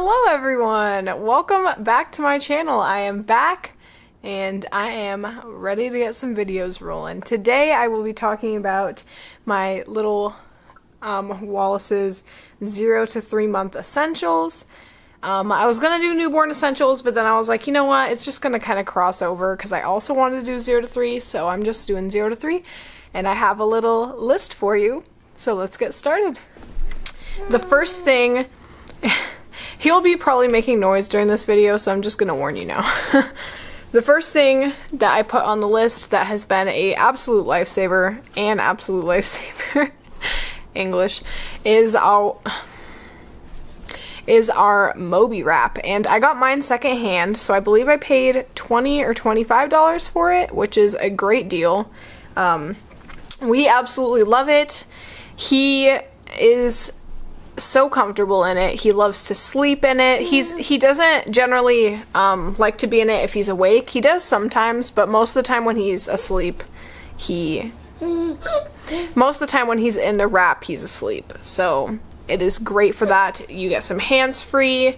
Hello everyone! Welcome back to my channel. I am back and I am ready to get some videos rolling. Today I will be talking about my little Wallace's 0 to 3 month essentials. I was gonna do newborn essentials, but then I was like, you know what, it's just gonna kind of cross over because I also wanted to do 0 to 3, so I'm just doing 0 to 3, and I have a little list for you, so let's get started. The first thing, he'll be probably making noise during this video, so I'm just gonna warn you now. The first thing that I put on the list that has been a absolute lifesaver, English, is our Moby wrap, and I got mine secondhand, so I believe I paid $20 or $25 for it, which is a great deal. We absolutely love it. He is so comfortable in it. He loves to sleep in it. He doesn't generally like to be in it if he's awake. He does sometimes, but most of the time when he's asleep, most of the time when he's in the wrap, he's asleep. So it is great for that. You get some hands-free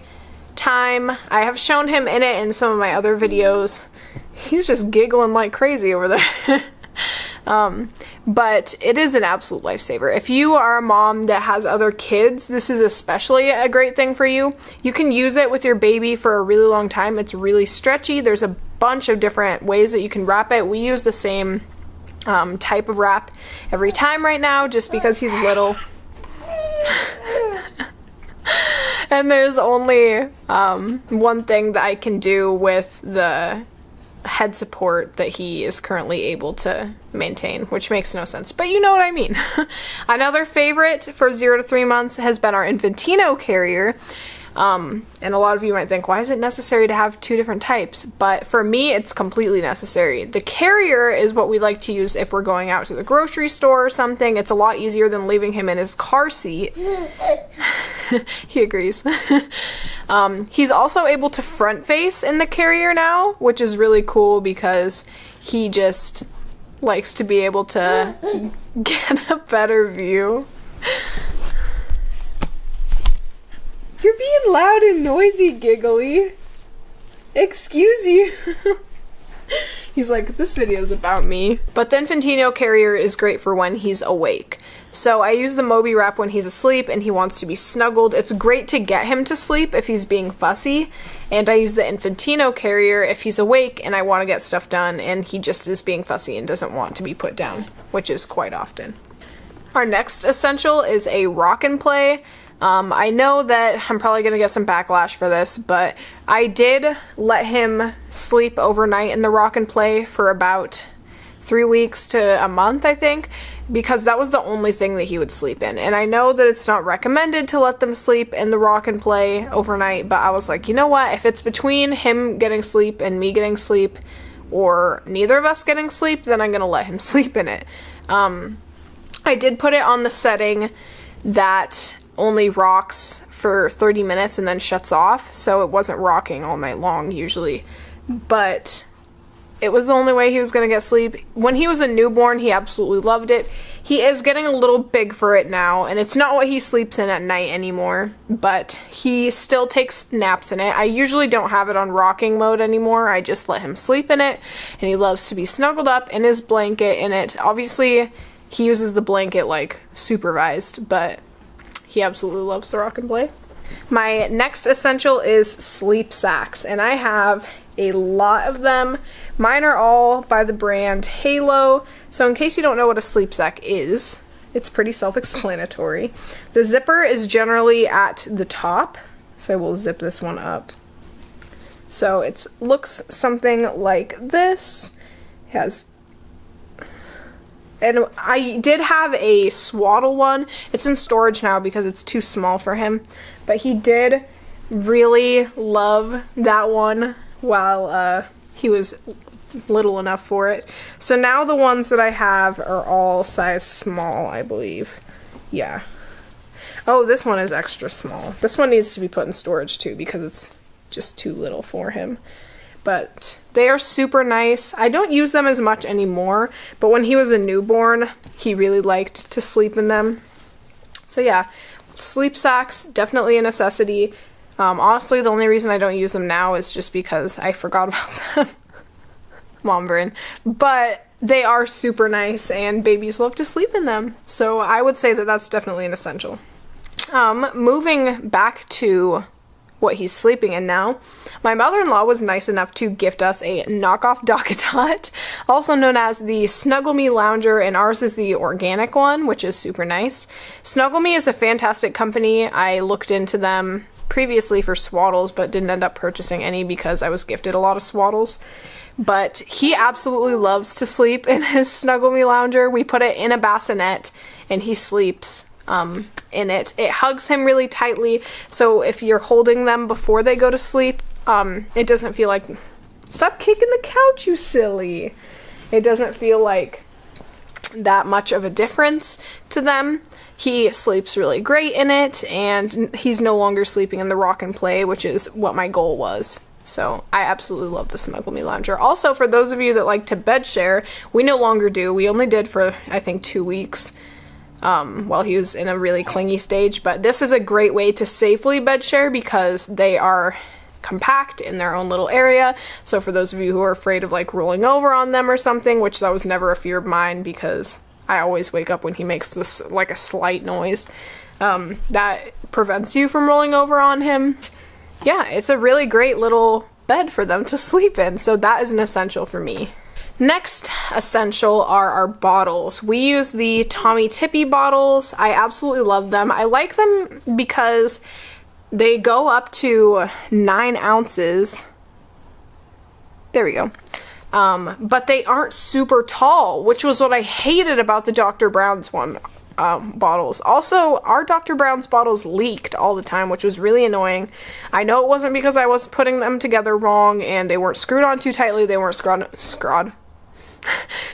time. I have shown him in it in some of my other videos. He's just giggling like crazy over there. But it is an absolute lifesaver. If you are a mom that has other kids, this is especially a great thing for you. You can use it with your baby for a really long time. It's really stretchy. There's a bunch of different ways that you can wrap it. We use the same type of wrap every time right now just because he's little. And there's only one thing that I can do with the head support that he is currently able to maintain, which makes no sense, but you know what I mean. Another favorite for 0 to 3 months has been our Infantino carrier. And a lot of you might think, why is it necessary to have 2 different types? But for me, it's completely necessary. The carrier is what we like to use if we're going out to the grocery store or something. It's a lot easier than leaving him in his car seat. He agrees. He's also able to front face in the carrier now, which is really cool because he just likes to be able to get a better view. You're being loud and noisy, Giggly. Excuse you. He's like, this video's about me. But the Infantino carrier is great for when he's awake. So I use the Moby wrap when he's asleep and he wants to be snuggled. It's great to get him to sleep if he's being fussy. And I use the Infantino carrier if he's awake and I want to get stuff done and he just is being fussy and doesn't want to be put down, which is quite often. Our next essential is a rock and play. I know that I'm probably going to get some backlash for this, but I did let him sleep overnight in the rock and play for about 3 weeks to a month, I think, because that was the only thing that he would sleep in. And I know that it's not recommended to let them sleep in the rock and play overnight, but I was like, you know what, if it's between him getting sleep and me getting sleep, or neither of us getting sleep, then I'm going to let him sleep in it. I did put it on the setting that only rocks for 30 minutes and then shuts off, so it wasn't rocking all night long usually, but it was the only way he was going to get sleep. When he was a newborn, he absolutely loved it. He is getting a little big for it now, and it's not what he sleeps in at night anymore, but he still takes naps in it. I usually don't have it on rocking mode anymore. I just let him sleep in it, and he loves to be snuggled up in his blanket in it. Obviously, he uses the blanket like supervised, but he absolutely loves the rock and play. My next essential is sleep sacks, and I have a lot of them. Mine are all by the brand Halo, so in case you don't know what a sleep sack is, it's pretty self-explanatory. The zipper is generally at the top, so I will zip this one up. So it looks something like this. It has, and I did have a swaddle one. It's in storage now because it's too small for him. But he did really love that one while he was little enough for it. So now the ones that I have are all size small, I believe. Yeah. Oh, this one is extra small. This one needs to be put in storage too because it's just too little for him. But they are super nice. I don't use them as much anymore, but when he was a newborn, he really liked to sleep in them. So yeah, sleep sacks, definitely a necessity. Honestly, the only reason I don't use them now is just because I forgot about them. Mom brain. But they are super nice and babies love to sleep in them. So I would say that that's definitely an essential. Moving back to what he's sleeping in now, my mother-in-law was nice enough to gift us a knockoff DockATot, also known as the Snuggle Me Lounger, and ours is the organic one, which is super nice. Snuggle Me is a fantastic company. I looked into them previously for swaddles, but didn't end up purchasing any because I was gifted a lot of swaddles. But he absolutely loves to sleep in his Snuggle Me Lounger. We put it in a bassinet, and he sleeps in it. It hugs him really tightly, so if you're holding them before they go to sleep, it doesn't feel like, stop kicking the couch, you silly. It doesn't feel like that much of a difference to them. He sleeps really great in it, and he's no longer sleeping in the rock and play, which is what my goal was. So I absolutely love the Snuggle Me Lounger. Also, for those of you that like to bed share, we no longer do. We only did for, I think, 2 weeks. While he was in a really clingy stage, but this is a great way to safely bed share because they are compact in their own little area. So for those of you who are afraid of like rolling over on them or something, which that was never a fear of mine because I always wake up when he makes this like a slight noise, that prevents you from rolling over on him. Yeah, it's a really great little bed for them to sleep in, so that is an essential for me. Next essential are our bottles. We use the Tommee Tippee bottles. I absolutely love them. I like them because they go up to 9 ounces. There we go. But they aren't super tall, which was what I hated about the Dr. Brown's bottles. Also, our Dr. Brown's bottles leaked all the time, which was really annoying. I know it wasn't because I was putting them together wrong and they weren't screwed on too tightly. They weren't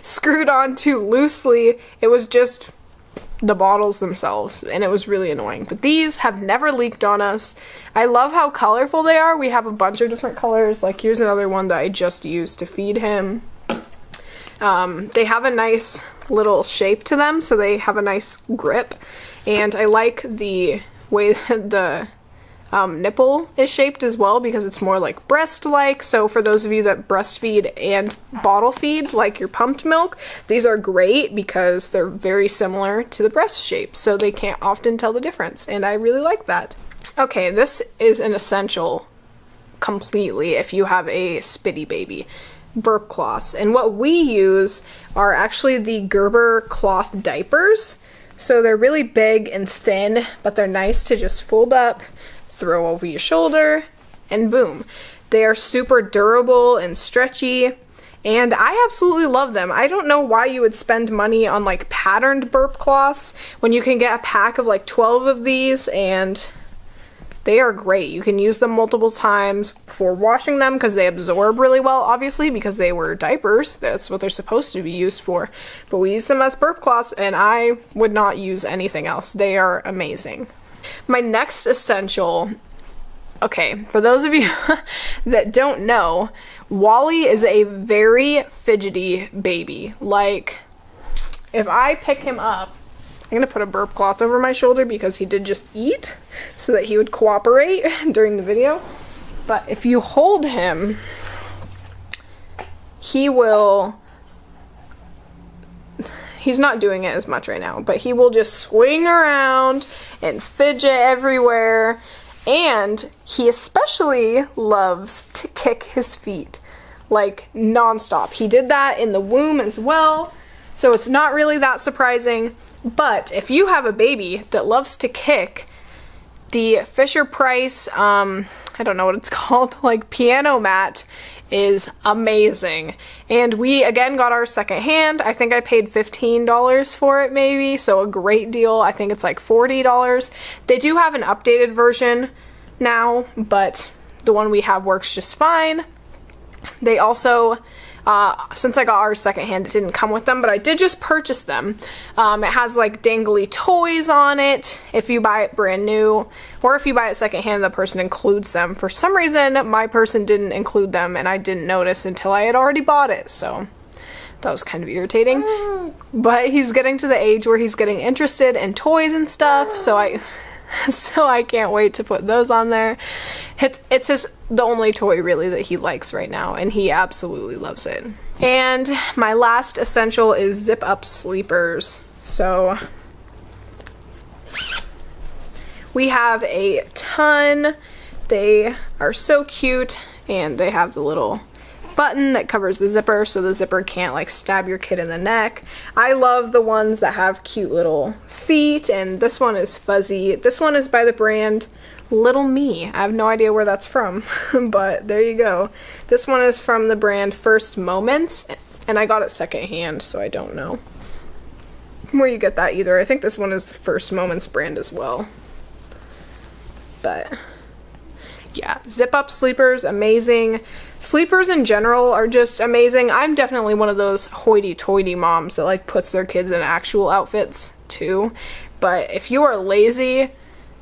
screwed on too loosely. It was just the bottles themselves, and it was really annoying. But these have never leaked on us. I love how colorful they are. We have a bunch of different colors. Like, here's another one that I just used to feed him. They have a nice little shape to them, so they have a nice grip. And I like the way that the nipple is shaped as well because it's more like breast-like. So for those of you that breastfeed and bottle feed, like your pumped milk, these are great because they're very similar to the breast shape, so they can't often tell the difference, and I really like that. Okay, this is an essential completely if you have a spitty baby. Burp cloths. And what we use are actually the Gerber cloth diapers. So they're really big and thin, but they're nice to just fold up, throw over your shoulder, and boom. They are super durable and stretchy, and I absolutely love them. I don't know why you would spend money on like patterned burp cloths when you can get a pack of like 12 of these, and they are great. You can use them multiple times before washing them because they absorb really well, obviously, because they were diapers. That's what they're supposed to be used for. But we use them as burp cloths, and I would not use anything else. They are amazing. My next essential, okay, for those of you that don't know, Wally is a very fidgety baby. Like, if I pick him up, I'm going to put a burp cloth over my shoulder because he did just eat so that he would cooperate during the video. But if you hold him, he will, he's not doing it as much right now, but he will just swing around and fidget everywhere. And he especially loves to kick his feet, like nonstop. He did that in the womb as well, so it's not really that surprising. But if you have a baby that loves to kick, the Fisher-Price, I don't know what it's called, like piano mat is amazing. And we again got ours secondhand. I think I paid $15 for it maybe, so a great deal. I think it's like $40. They do have an updated version now, but the one we have works just fine. They also, since I got ours secondhand, it didn't come with them, but I did just purchase them. It has like dangly toys on it if you buy it brand new, or if you buy it secondhand, the person includes them. For some reason, my person didn't include them, and I didn't notice until I had already bought it, so that was kind of irritating. But he's getting to the age where he's getting interested in toys and stuff, so So I can't wait to put those on there. It's the only toy really that he likes right now, and he absolutely loves it. And my last essential is Zip Up Sleepers. So we have a ton. They are so cute, and they have the little button that covers the zipper so the zipper can't like stab your kid in the neck. I love the ones that have cute little feet, and this one is fuzzy. This one is by the brand Little Me. I have no idea where that's from, but there you go. This one is from the brand First Moments, and I got it secondhand, so I don't know where you get that either. I think this one is the First Moments brand as well. But yeah, Zip Up Sleepers, amazing. Sleepers in general are just amazing. I'm definitely one of those hoity-toity moms that like puts their kids in actual outfits too. But if you are lazy,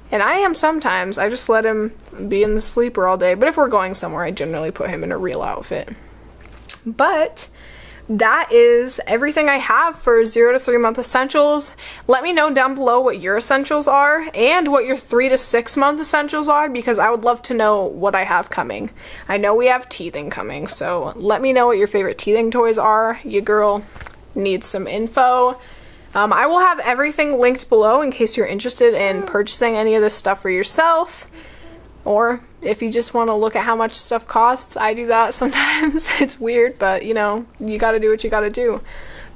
and I am sometimes, I just let him be in the sleeper all day. But if we're going somewhere, I generally put him in a real outfit. But that is everything I have for 0 to 3 month essentials. Let me know down below what your essentials are and what your 3 to 6 month essentials are, because I would love to know what I have coming. I know we have teething coming, so let me know what your favorite teething toys are. Your girl needs some info. I will have everything linked below in case you're interested in purchasing any of this stuff for yourself. Or if you just want to look at how much stuff costs, I do that sometimes. It's weird, but you know, you gotta do what you gotta do.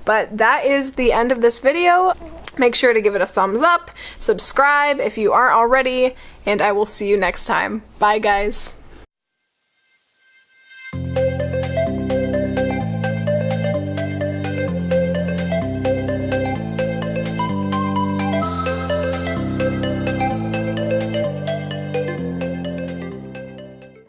But that is the end of this video. Make sure to give it a thumbs up, subscribe if you aren't already, and I will see you next time. Bye, guys.